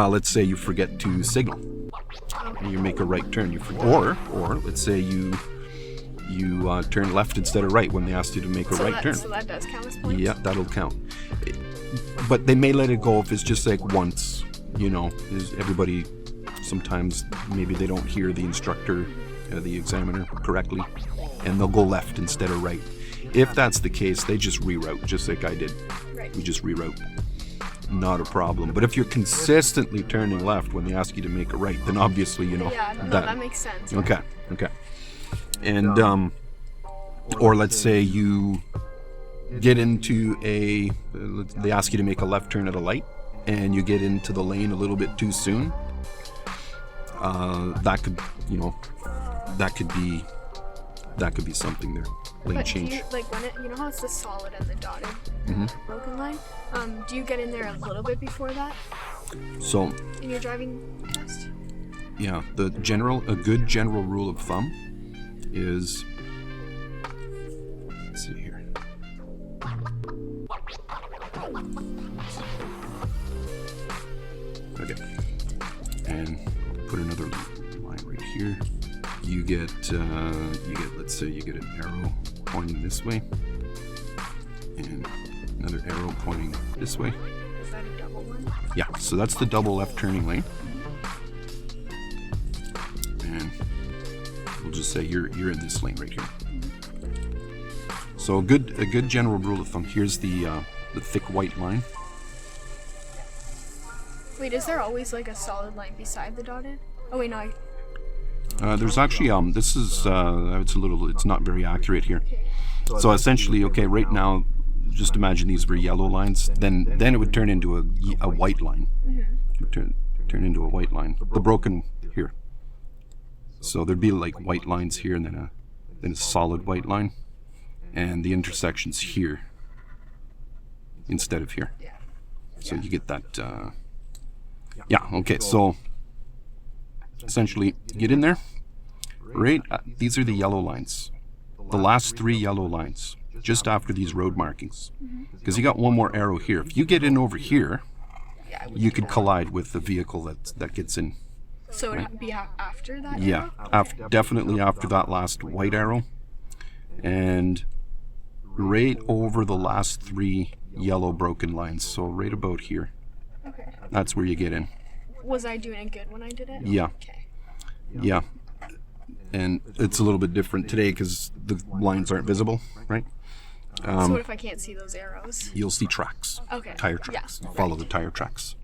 let's say you forget to signal. And you make a right turn. Or let's say you turn left instead of right when they asked you to make a right turn. So that does count as points? Yeah, that'll count. But they may let it go if it's just like once, everybody, sometimes maybe they don't hear the instructor, the examiner correctly, and they'll go left instead of right. If that's the case, they just reroute, just like I did. Right. We just reroute. Not a problem. But if you're consistently turning left when they ask you to make a right, then obviously, Yeah, that makes sense. Okay. And, or let's say you get into they ask you to make a left turn at a light, and you get into the lane a little bit too soon. That could be something there. Lane change. Do you, when how it's the solid and the dotted broken line? Do you get in there a little bit before that? So in your driving test? Yeah, a good general rule of thumb is, let's see here. Okay, and put another line right here. You get let's say you get an arrow pointing this way, and another arrow pointing this way. Is that a double one? Yeah, so that's the double left turning lane. And we'll just say you're in this lane right here. So a good general rule of thumb. Here's the thick white line. Wait, is there always like a solid line beside the dotted? Oh wait, no. There's actually this is it's not very accurate here. So essentially, okay, right now, just imagine these were yellow lines. Then it would turn into a white line. It would turn into a white line. The broken here. So there'd be like white lines here, and then a solid white line, and the intersections here instead of here. So you get that. Yeah. Okay. So essentially, get in there. Right. These are the yellow lines. The last three yellow lines, just after these road markings, because you got one more arrow here. If you get in over here, you could collide with the vehicle that gets in. So it would be after that? Yeah, definitely after that last white arrow, and right over the last three yellow broken lines. So right about here. Okay. That's where you get in. Was I doing it good when I did it? Yeah. Okay. Yeah. And it's a little bit different today because the lines aren't visible, right? So what if I can't see those arrows? You'll see tracks. Okay. Tire tracks. Yeah. Follow the tire tracks.